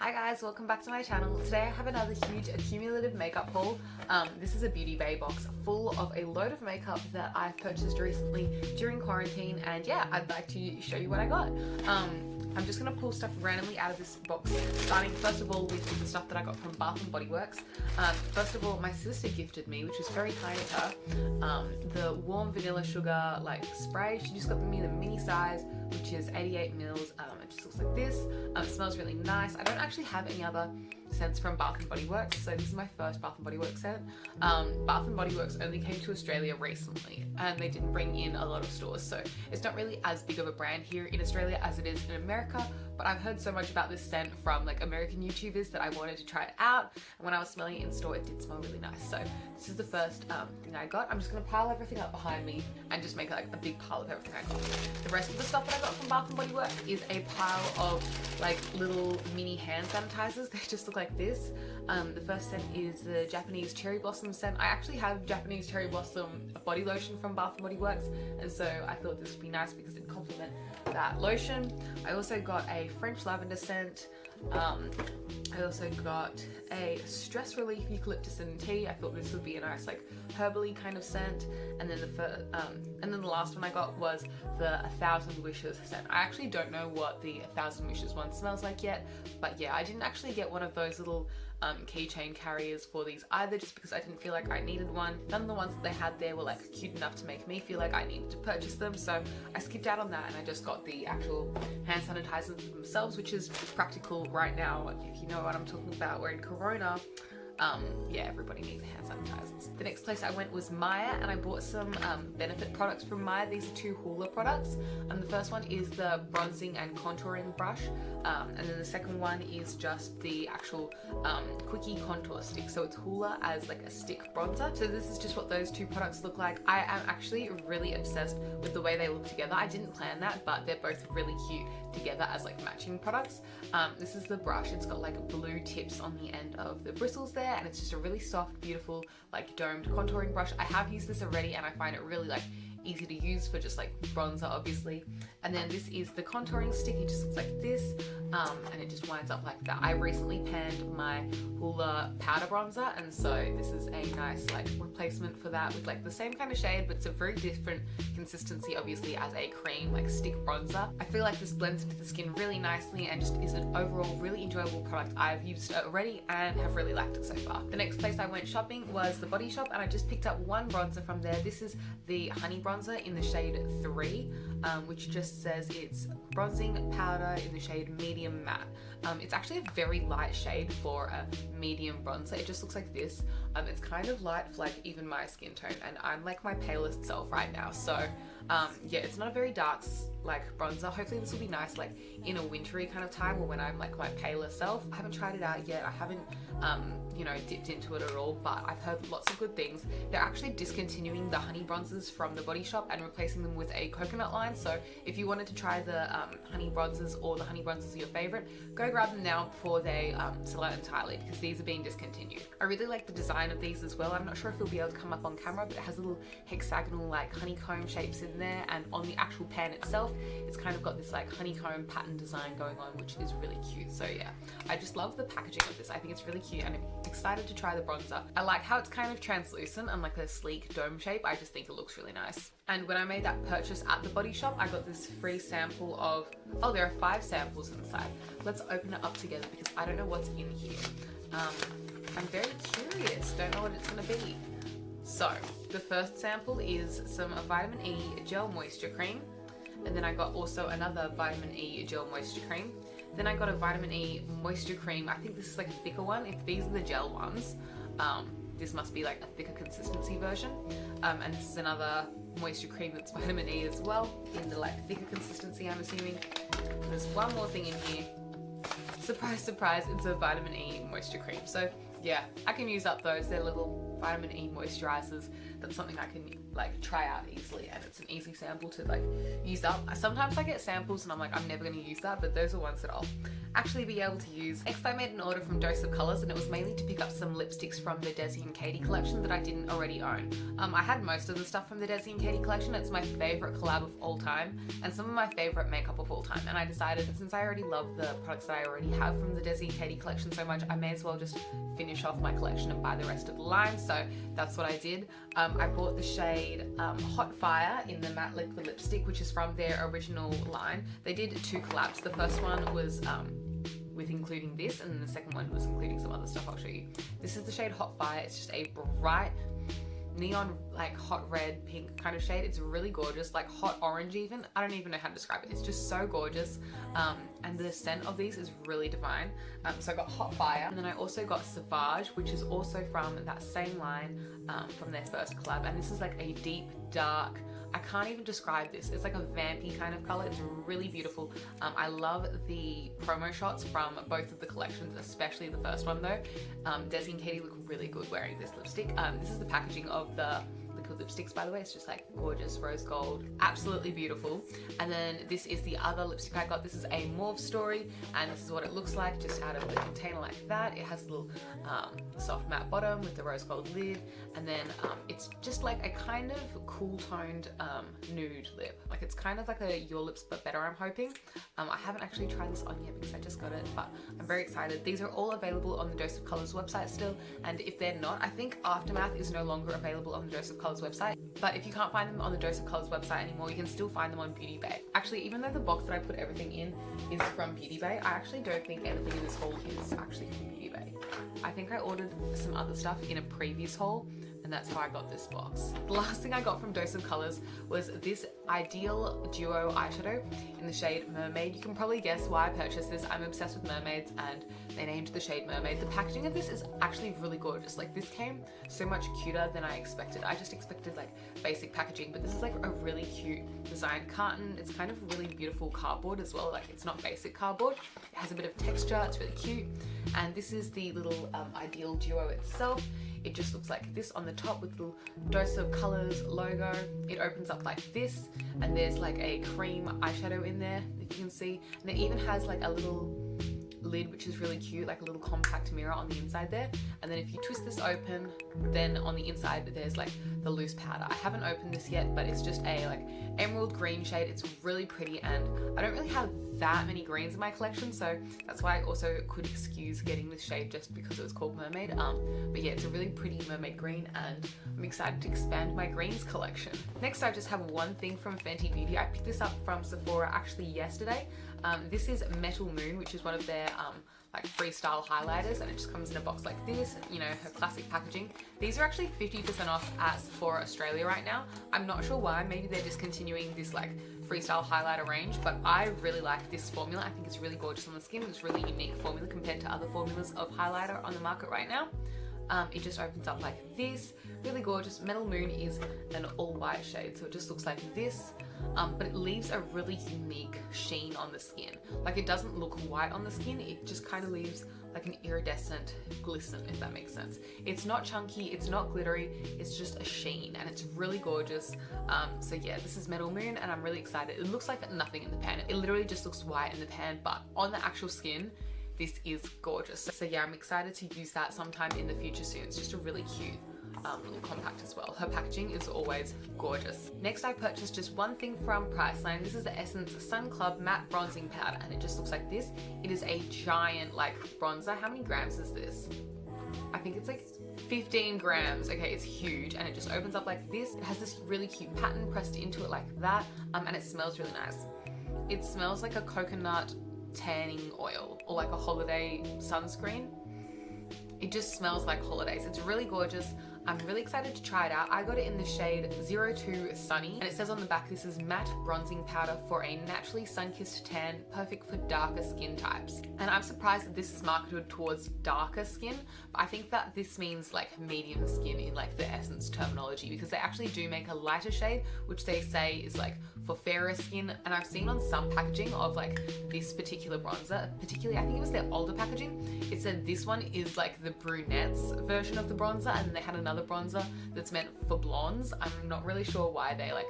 Hi guys, welcome back to my channel. Today I have another huge accumulative makeup haul. This is a Beauty Bay box full of a load of makeup that I've purchased recently during quarantine, and yeah, I'd like to show you what I got. I'm just going to pull stuff randomly out of this box, starting first of all with the stuff that I got from Bath & Body Works. First of all, my sister gifted me, which was very kind of her, the warm vanilla sugar spray. She just got me the mini size, which is 88 mils. It just looks like this. It smells really nice. I don't actually have any other scents from Bath & Body Works, so this is my first Bath & Body Works scent. Bath & Body Works only came to Australia recently, and they didn't bring in a lot of stores, so it's not really as big of a brand here in Australia as it is in America, but I've heard so much about this scent from American YouTubers that I wanted to try it out, and when I was smelling it in store, it did smell really nice. So this is the first thing I got. I'm just going to pile everything up behind me and just make a big pile of everything I got. The rest of the stuff that I got from Bath & Body Works is a pile of little mini hand sanitizers. They just look like this. The first scent is the Japanese Cherry Blossom scent. I actually have Japanese Cherry Blossom body lotion from Bath & Body Works, and so I thought this would be nice because it'd complement that lotion. I also got a French lavender scent. I also got a stress relief eucalyptus and tea. I thought this would be a nice herbally kind of scent. And then the last one I got was the 1,000 Wishes scent. I actually don't know what the 1,000 Wishes one smells like yet, but yeah, I didn't actually get one of those little keychain carriers for these either, just because I didn't feel like I needed one. None of the ones that they had there were cute enough to make me feel like I needed to purchase them, so I skipped out on that and I just got the actual hand sanitizers themselves, which is practical right now. If you know what I'm talking about, we're in Corona. Yeah, everybody needs hand sanitizers. The next place I went was Maya, and I bought some Benefit products from Maya. These are two Hoola products. The first one is the bronzing and contouring brush, and then the second one is just the actual quickie contour stick. So it's Hoola as a stick bronzer. So this is just what those two products look like. I am actually really obsessed with the way they look together. I didn't plan that, but they're both really cute together as matching products. This is the brush. It's got blue tips on the end of the bristles there, and it's just a really soft, beautiful domed contouring brush. I have used this already and I find it really easy to use for just bronzer, obviously. And then this is the contouring stick. It just looks like this, and it just winds up like that. I recently panned my Hoola powder bronzer, and so this is a nice replacement for that with the same kind of shade, but it's a very different consistency, obviously, as a cream stick bronzer. I feel like this blends into the skin really nicely and just is an overall really enjoyable product. I've used it already and have really liked it so far. The next place I went shopping was the Body Shop, and I just picked up one bronzer from there. This is the Honey Bronzer in the shade 3, which just says it's bronzing powder in the shade medium matte. It's actually a very light shade for a medium bronzer. It just looks like this. It's kind of light for even my skin tone, and I'm my palest self right now, so yeah, it's not a very dark bronzer. Hopefully this will be nice in a wintry kind of time, or when I'm my paler self. I haven't tried it out yet. I haven't dipped into it at all, but I've heard lots of good things. They're actually discontinuing the honey bronzers from the Body Shop and replacing them with a coconut line, so if you wanted to try the honey bronzers, or the honey bronzers are your favorite, go grab them now before they sell out entirely, because these are being discontinued. I really like the design of these as well. I'm not sure if it'll be able to come up on camera, but it has little hexagonal honeycomb shapes in there, and on the actual pan itself it's kind of got this honeycomb pattern design going on, which is really cute. So yeah, I just love the packaging of this. I think it's really cute, and I'm excited to try the bronzer. I like how it's kind of translucent and a sleek dome shape. I just think it looks really nice. And when I made that purchase at the Body Shop, I got this free sample of, oh, there are 5 samples inside. Let's open it up together because I don't know what's in here. I'm very curious, don't know what it's gonna be. So the first sample is some vitamin E gel moisture cream, and then I got also another vitamin E gel moisture cream. Then I got a vitamin E moisture cream. I think this is a thicker one. If these are the gel ones, this must be a thicker consistency version. And this is another moisture cream that's vitamin E as well, in the thicker consistency, I'm assuming. And there's one more thing in here. Surprise, surprise, it's a vitamin E moisture cream. So yeah, I can use up those. They're little vitamin E moisturizers. That's something I can try out easily, and it's an easy sample to use up. Sometimes I get samples and I'm I'm never going to use that, but those are ones that I'll actually be able to use. Next, I made an order from Dose of Colours, and it was mainly to pick up some lipsticks from the Desi and Katie collection that I didn't already own. I had most of the stuff from the Desi and Katie collection. It's my favourite collab of all time and some of my favourite makeup of all time, and I decided that since I already love the products that I already have from the Desi and Katie collection so much, I may as well just finish off my collection and buy the rest of the line. So that's what I did. I bought the shade Hot Fire in the matte liquid lipstick, which is from their original line. They did 2 collabs. The first one was with including this, and then the second one was including some other stuff I'll show you. This is the shade Hot Fire. It's just a bright neon, like hot red pink kind of shade. It's really gorgeous, like hot orange even. I don't even know how to describe it. It's just so gorgeous. And the scent of these is really divine. So I got Hot Fire, and then I also got Sauvage, which is also from that same line from their first collab. And this is like a deep, dark, I can't even describe this. It's like a vampy kind of color. It's really beautiful. I love the promo shots from both of the collections, especially the first one though. Desi and Katie look really good wearing this lipstick. This is the packaging of the liquid lipsticks, by the way. It's just like gorgeous rose gold, absolutely beautiful. And then this is the other lipstick I got. This is a Mauve Story, and this is what it looks like just out of the container like that. It has a little soft matte bottom with the rose gold lid, and then it's just like a kind of cool toned nude lip. Like it's kind of like a Your Lips but better, I'm hoping. I haven't actually tried this on yet because I just got it, but I'm very excited. These are all available on the Dose of Colours website still, and if they're not, I think Aftermath is no longer available on the Dose of Colours website. But if you can't find them on the Dose of Colours website anymore, you can still find them on Beauty Bay. Actually, even though the box that I put everything in is from Beauty Bay, I actually don't think anything in this haul is actually from Beauty Bay. I think I ordered some other stuff in a previous haul, and that's how I got this box. The last thing I got from Dose of Colours was this Ideal Duo Eyeshadow in the shade Mermaid. You can probably guess why I purchased this. I'm obsessed with mermaids, and they named the shade Mermaid. The packaging of this is actually really gorgeous. Like this came so much cuter than I expected. I just expected like basic packaging, but this is like a really cute designed carton. It's kind of really beautiful cardboard as well. Like it's not basic cardboard. It has a bit of texture. It's really cute. And this is the little Ideal Duo itself. It just looks like this on the top with the Dose of Colours logo. It opens up like this, and there's like a cream eyeshadow in there, if you can see. And it even has like a little lid, which is really cute, like a little compact mirror on the inside there. And then if you twist this open, then on the inside there's like the loose powder. I haven't opened this yet, but it's just a like emerald green shade. It's really pretty, and I don't really have that many greens in my collection, so that's why I also could excuse getting this shade just because it was called Mermaid. But yeah, it's a really pretty mermaid green, and I'm excited to expand my greens collection. Next, I just have one thing from Fenty Beauty. I picked this up from Sephora actually yesterday. This is Metal Moon, which is one of their like freestyle highlighters, and it just comes in a box like this, you know, her classic packaging. These are actually 50% off at Sephora Australia right now. I'm not sure why. Maybe they're discontinuing this like freestyle highlighter range, but I really like this formula. I think it's really gorgeous on the skin. It's a really unique formula compared to other formulas of highlighter on the market right now. It just opens up like this, really gorgeous. Metal Moon is an all white shade, so it just looks like this, but it leaves a really unique sheen on the skin. Like it doesn't look white on the skin, it just kind of leaves like an iridescent glisten, if that makes sense. It's not chunky, it's not glittery, it's just a sheen, and it's really gorgeous. So yeah, this is Metal Moon, and I'm really excited. It looks like nothing in the pan. It literally just looks white in the pan, but on the actual skin, this is gorgeous. So yeah, I'm excited to use that sometime in the future soon. It's just a really cute little compact as well. Her packaging is always gorgeous. Next, I purchased just one thing from Priceline. This is the Essence Sun Club Matte Bronzing Powder, and it just looks like this. It is a giant like bronzer. How many grams is this? I think it's like 15 grams. Okay, it's huge, and it just opens up like this. It has this really cute pattern pressed into it like that, and it smells really nice. It smells like a coconut tanning oil or like a holiday sunscreen. It just smells like holidays. It's really gorgeous. I'm really excited to try it out. I got it in the shade 02 Sunny, and it says on the back, this is matte bronzing powder for a naturally sun-kissed tan, perfect for darker skin types. And I'm surprised that this is marketed towards darker skin, but I think that this means like medium skin in like the Essence terminology, because they actually do make a lighter shade, which they say is like for fairer skin. And I've seen on some packaging of like this particular bronzer, particularly I think it was their older packaging, it said this one is like the brunettes version of the bronzer, and they had another bronzer that's meant for blondes. I'm not really sure why they like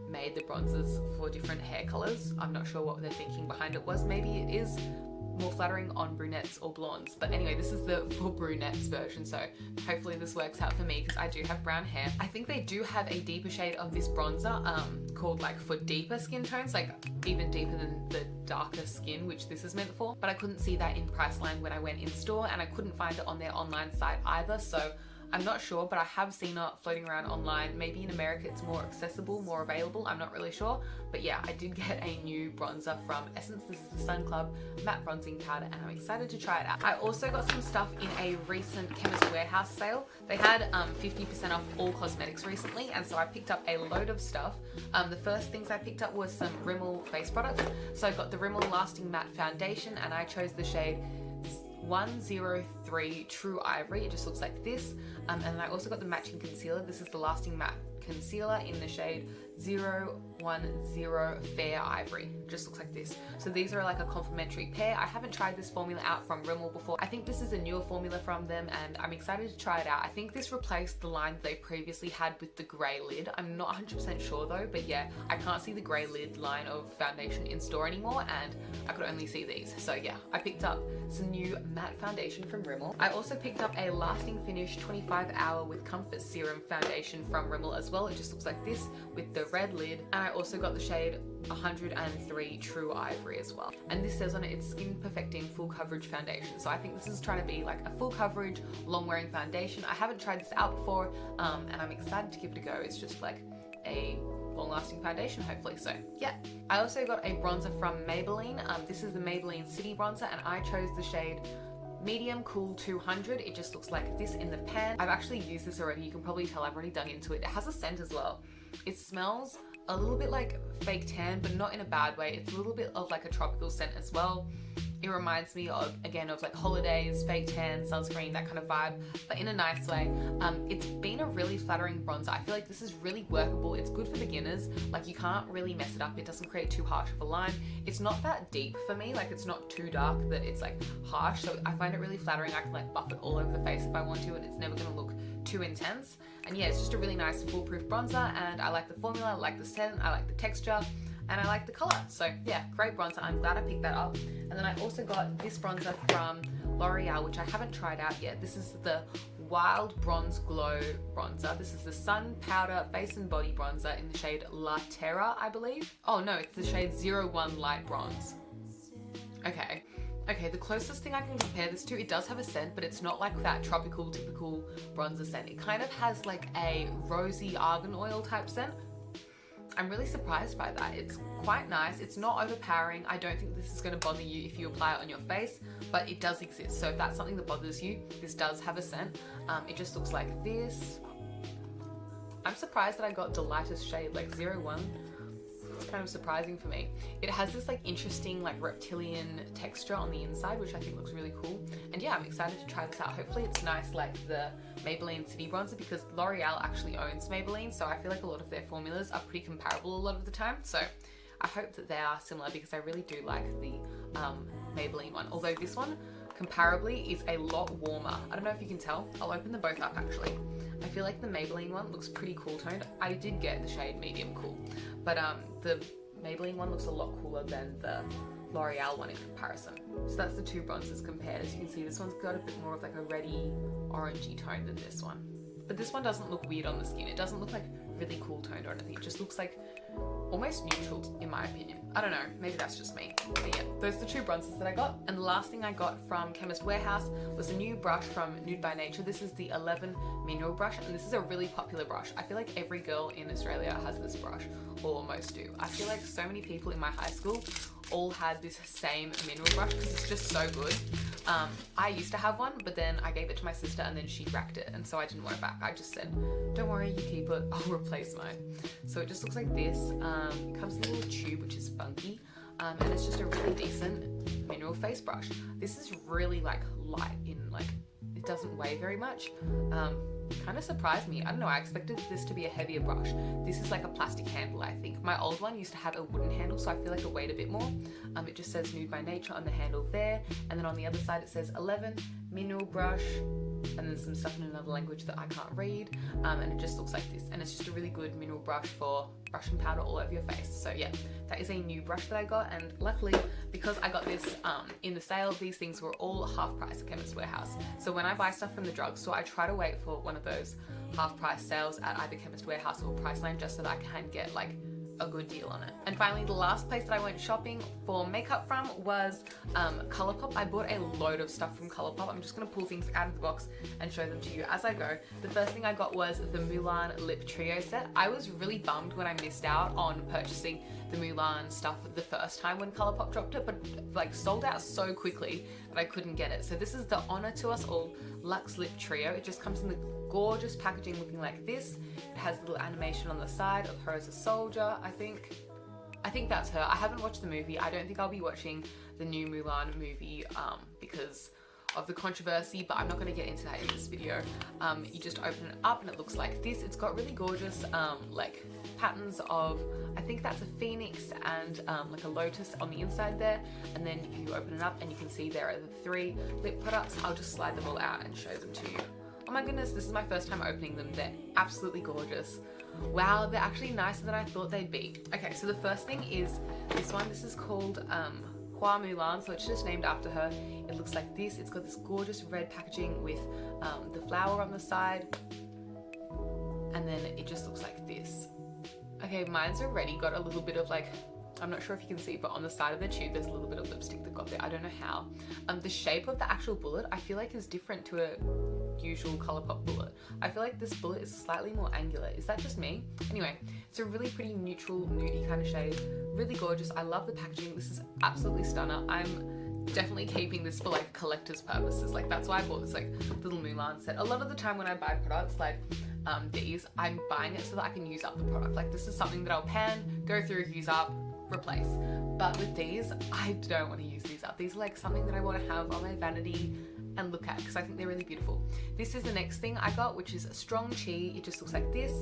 made the bronzers for different hair colors. I'm not sure what their thinking behind it was. Maybe it is more flattering on brunettes or blondes. But anyway, this is the for brunettes version, so hopefully this works out for me because I do have brown hair. I think they do have a deeper shade of this bronzer called like for deeper skin tones, like even deeper than the darker skin, which this is meant for. But I couldn't see that in Priceline when I went in store, and I couldn't find it on their online site either, so I'm not sure, but I have seen it floating around online. Maybe in America it's more accessible, more available, I'm not really sure. But yeah, I did get a new bronzer from Essence. This is the Sun Club Matte Bronzing Powder, and I'm excited to try it out. I also got some stuff in a recent Chemist Warehouse sale. They had 50% off all cosmetics recently, and so I picked up a load of stuff. The first things I picked up was some Rimmel face products. So I got the Rimmel Lasting Matte Foundation, and I chose the shade 103 True Ivory. It just looks like this. And I also got the matching concealer. This is the Lasting Matte Concealer in the shade 010 Fair Ivory. It just looks like this. So these are like a complementary pair. I haven't tried this formula out from Rimmel before. I think this is a newer formula from them, and I'm excited to try it out. I think this replaced the line they previously had with the grey lid. I'm not 100% sure though, but yeah, I can't see the grey lid line of foundation in store anymore, and I could only see these. So yeah, I picked up some new matte foundation from Rimmel. I also picked up a Lasting Finish 25-hour with Comfort Serum foundation from Rimmel as well. It just looks like this with the red lid, and I also got the shade 103 True Ivory as well. And this says on it, it's skin perfecting full coverage foundation. So I think this is trying to be like a full coverage, long wearing foundation. I haven't tried this out before, and I'm excited to give it a go. It's just like a long-lasting foundation, hopefully. So yeah, I also got a bronzer from Maybelline. This is the Maybelline City Bronzer, and I chose the shade Medium Cool 200. It just looks like this in the pan. I've actually used this already. You can probably tell I've already dug into it. It has a scent as well. It smells a little bit like fake tan, but not in a bad way. It's a little bit of like a tropical scent as well. It reminds me of, again, of like holidays, fake tan, sunscreen, that kind of vibe, but in a nice way. It's been a really flattering bronzer. I feel like this is really workable. It's good for beginners. Like, you can't really mess it up. It doesn't create too harsh of a line. It's not that deep for me. Like, it's not too dark that it's like harsh. So I find it really flattering. I can like buff it all over the face if I want to, and it's never gonna look too intense. And yeah, it's just a really nice foolproof bronzer, and I like the formula, I like the scent, I like the texture, and I like the color. So yeah, great bronzer. I'm glad I picked that up. And then I also got this bronzer from L'Oreal, which I haven't tried out yet. This is the Wild Bronze Glow bronzer. This is the Sun Powder Face and Body Bronzer in the shade La Terra, I believe. Oh no, it's the shade 01 Light Bronze. Okay, the closest thing I can compare this to, it does have a scent, but it's not like that tropical, typical bronzer scent. It kind of has like a rosy argan oil type scent. I'm really surprised by that. It's quite nice. It's not overpowering. I don't think this is going to bother you if you apply it on your face, but it does exist. So if that's something that bothers you, this does have a scent. It just looks like this. I'm surprised that I got the lightest shade, like 01. It's kind of surprising for me. It has this like interesting like reptilian texture on the inside, which I think looks really cool. And yeah, I'm excited to try this out. Hopefully it's nice like the Maybelline City Bronzer, because L'Oreal actually owns Maybelline, so I feel like a lot of their formulas are pretty comparable a lot of the time. So I hope that they are similar, because I really do like the Maybelline one. Although this one comparably is a lot warmer. I don't know if you can tell. I'll open them both up actually. I feel like the Maybelline one looks pretty cool toned. I did get the shade Medium Cool, but the Maybelline one looks a lot cooler than the L'Oreal one in comparison. So that's the two bronzers compared. As you can see, this one's got a bit more of like a reddy, orangey tone than this one. But this one doesn't look weird on the skin. It doesn't look like really cool toned or anything. It just looks like almost neutral in my opinion. I don't know, maybe that's just me. But yeah, those are the two bronzers that I got. And the last thing I got from Chemist Warehouse was a new brush from Nude by Nature. This is the 11 Mineral Brush, and this is a really popular brush. I feel like every girl in Australia has this brush, or most do. I feel like so many people in my high school all had this same mineral brush because it's just so good. I used to have one, but then I gave it to my sister and then she wrecked it, and so I didn't want it back. I just said, don't worry, you keep it, I'll replace mine. So it just looks like this. It comes in a little tube, which is funky, and it's just a really decent mineral face brush. This is really like light in, like, it doesn't weigh very much. Kind of surprised me. I don't know, I expected this to be a heavier brush. This is like a plastic handle, I think. My old one used to have a wooden handle, so I feel like it weighed a bit more. It just says Nude by Nature on the handle there, and then on the other side it says 11 Mineral Brush and then some stuff in another language that I can't read, and it just looks like this, and it's just a really good mineral brush for brushing powder all over your face. So yeah, that is a new brush that I got, and luckily, because I got this in the sale, these things were all half price at Chemist Warehouse. So when I buy stuff from the drugstore, I try to wait for one of those half price sales at either Chemist Warehouse or Priceline, just so that I can get like a good deal on it. And finally, the last place that I went shopping for makeup from was Colourpop. I bought a load of stuff from Colourpop. I'm just gonna pull things out of the box and show them to you as I go. The first thing I got was the Mulan Lip Trio Set. I was really bummed when I missed out on purchasing the Mulan stuff the first time when Colourpop dropped it, but like sold out so quickly that I couldn't get it. So this is the Honor to Us All Luxe Lip Trio. It just comes in the gorgeous packaging looking like this. It has a little animation on the side of her as a soldier, I think that's her. I haven't watched the movie. I don't think I'll be watching the new Mulan movie because of the controversy, but I'm not going to get into that in this video. You just open it up and it looks like this. It's got really gorgeous like patterns of, I think that's a phoenix and like a lotus on the inside there, and then you open it up and you can see there are the 3 lip products. I'll just slide them all out and show them to you. Oh my goodness, this is my first time opening them. They're absolutely gorgeous. Wow, they're actually nicer than I thought they'd be. Okay, so the first thing is this one. This is called Hua Mulan, so it's just named after her. It looks like this. It's got this gorgeous red packaging with the flower on the side, and then it just looks like this. Okay, mine's already got a little bit of like, I'm not sure if you can see, but on the side of the tube there's a little bit of lipstick that got there. I don't know how. The shape of the actual bullet I feel like is different to a usual Colourpop bullet. I feel like this bullet is slightly more angular. Is that just me? Anyway, it's a really pretty neutral, nudie kind of shade. Really gorgeous. I love the packaging. This is absolutely stunner. I'm definitely keeping this for like collector's purposes. Like that's why I bought this like little Mulan set. A lot of the time when I buy products like these, I'm buying it so that I can use up the product. Like this is something that I'll pan, go through, use up, replace. But with these, I don't want to use these up. These are like something that I want to have on my vanity and look at because I think they're really beautiful. This is the next thing I got, which is Strong Chi. It just looks like this.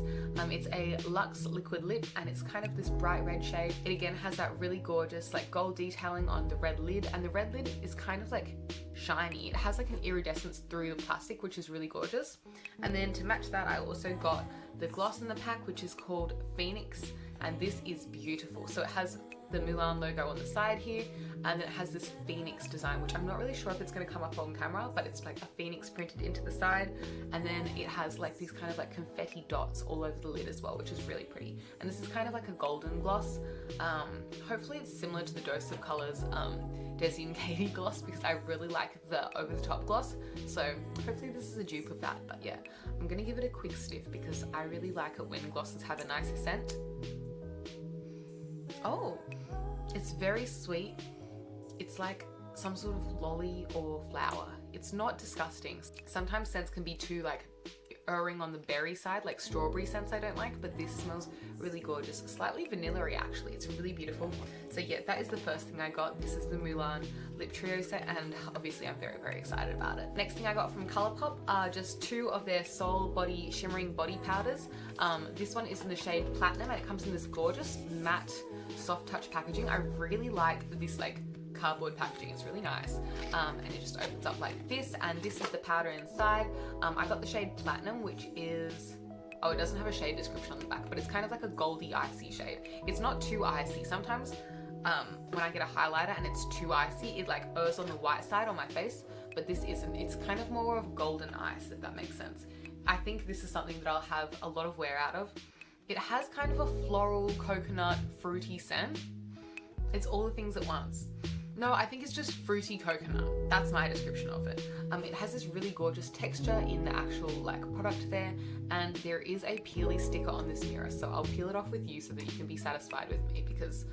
It's a Luxe Liquid Lip, and it's kind of this bright red shade. It again has that really gorgeous like gold detailing on the red lid, and the red lid is kind of like shiny. It has like an iridescence through the plastic, which is really gorgeous. And then to match that, I also got the gloss in the pack, which is called Phoenix, and this is beautiful. So it has the Mulan logo on the side here, and it has this phoenix design, which I'm not really sure if it's going to come up on camera, but it's like a phoenix printed into the side, and then it has like these kind of like confetti dots all over the lid as well, which is really pretty. And this is kind of like a golden gloss. Hopefully it's similar to the Dose of Colours Desi and Katie gloss, because I really like the over the top gloss, so hopefully this is a dupe of that. But yeah, I'm gonna give it a quick sniff because I really like it when glosses have a nice scent. Oh, it's very sweet. It's like some sort of lolly or flower. It's not disgusting. Sometimes scents can be too like erring on the berry side, like strawberry scents I don't like, but this smells really gorgeous. Slightly vanilla-y actually. It's really beautiful. So yeah, that is the first thing I got. This is the Mulan Lip Trio Set, and obviously I'm very, very excited about it. Next thing I got from Colourpop are just 2 of their Soul Body Shimmering Body Powders. This one is in the shade Platinum, and it comes in this gorgeous matte soft touch packaging. I really like this like cardboard packaging. It's really nice, and it just opens up like this, and this is the powder inside. I got the shade Platinum, which is, oh, it doesn't have a shade description on the back, but it's kind of like a goldy icy shade. It's not too icy. Sometimes when I get a highlighter and it's too icy, it like errs on the white side on my face, but this isn't. It's kind of more of golden ice, if that makes sense. I think this is something that I'll have a lot of wear out of. It has kind of a floral, coconut, fruity scent. It's all the things at once. No, I think it's just fruity coconut. That's my description of it. It has this really gorgeous texture in the actual like product there, and there is a peely sticker on this mirror, so I'll peel it off with you so that you can be satisfied with me, because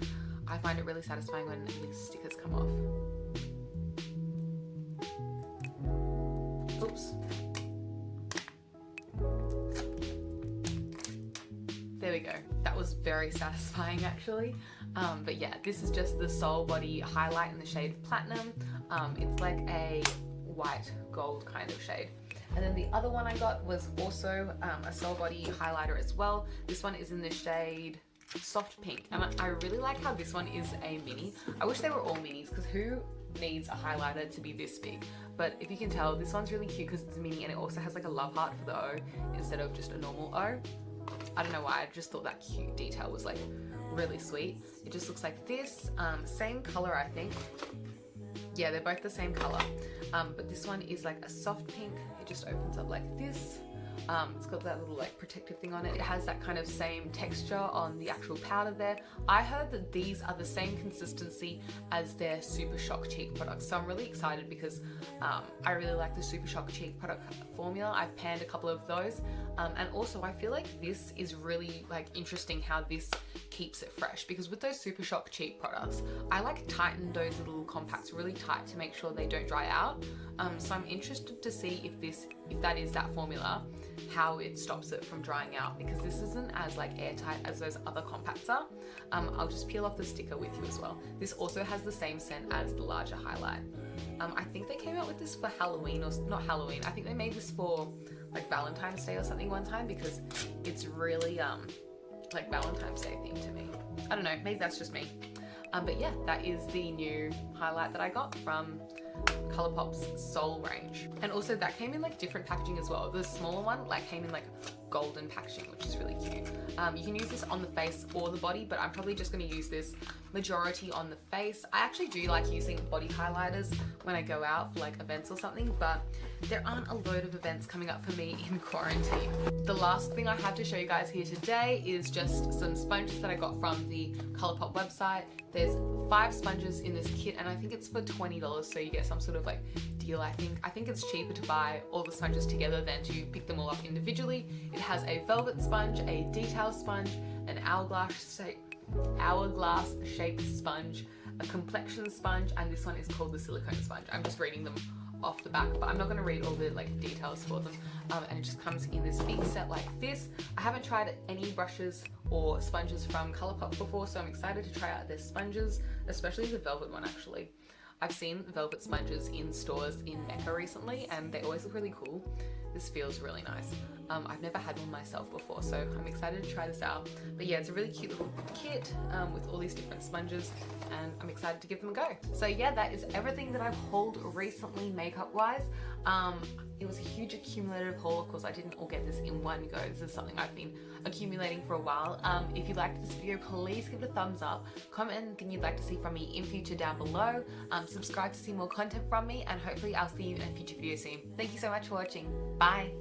I find it really satisfying when these stickers come off. Oops. There we go. That was very satisfying actually. But yeah, this is just the Soul Body highlight in the shade Platinum. It's like a white gold kind of shade. And then the other one I got was also a Soul Body highlighter as well. This one is in the shade Soft Pink, and I really like how this one is a mini. I wish they were all minis, because who needs a highlighter to be this big. But if you can tell, this one's really cute because it's a mini and it also has like a love heart for the O instead of just a normal O. I don't know why, I just thought that cute detail was like really sweet. It just looks like this, same color I think. Yeah, they're both the same color, but this one is like a soft pink. It just opens up like this. It's got that little like protective thing on it. It has that kind of same texture on the actual powder there. I heard that these are the same consistency as their Super Shock Cheek products, so I'm really excited because I really like the Super Shock Cheek product formula. I've panned a couple of those, and also I feel like this is really like interesting how this keeps it fresh, because with those Super Shock Cheek products, I like tighten those little compacts really tight to make sure they don't dry out. So I'm interested to see if that is that formula, how it stops it from drying out, because this isn't as like airtight as those other compacts are. I'll just peel off the sticker with you as well. This also has the same scent as the larger highlight. I think they came out with this for Halloween, or not Halloween, I think they made this for like Valentine's Day or something one time, because it's really like Valentine's Day theme to me. I don't know, maybe that's just me. But yeah, that is the new highlight that I got from Colourpop's Soul range. And also that came in like different packaging as well. The smaller one like came in like golden packaging, which is really cute. You can use this on the face or the body, but I'm probably just going to use this majority on the face. I actually do like using body highlighters when I go out for like events or something, but there aren't a load of events coming up for me in quarantine. The last thing I have to show you guys here today is just some sponges that I got from the Colourpop website. There's 5 sponges in this kit and I think it's for $20, so you get some sort of like deal. I think it's cheaper to buy all the sponges together than to pick them all up individually. It has a velvet sponge, a detail sponge, an hourglass shaped sponge, a complexion sponge, and this one is called the Silicone Sponge. I'm just reading them off the back, but I'm not going to read all the like details for them. And it just comes in this big set like this. I haven't tried any brushes or sponges from Colourpop before, so I'm excited to try out their sponges, especially the velvet one actually. I've seen velvet sponges in stores in Mecca recently and they always look really cool. This feels really nice. I've never had one myself before, so I'm excited to try this out. But yeah, it's a really cute little kit with all these different sponges and I'm excited to give them a go. So yeah, that is everything that I've hauled recently makeup wise. It was a huge accumulative haul. Of course, I didn't all get this in one go. This is something I've been accumulating for a while. If you liked this video, please give it a thumbs up. Comment anything you'd like to see from me in future down below. Subscribe to see more content from me, and hopefully I'll see you in a future video soon. Thank you so much for watching. Bye.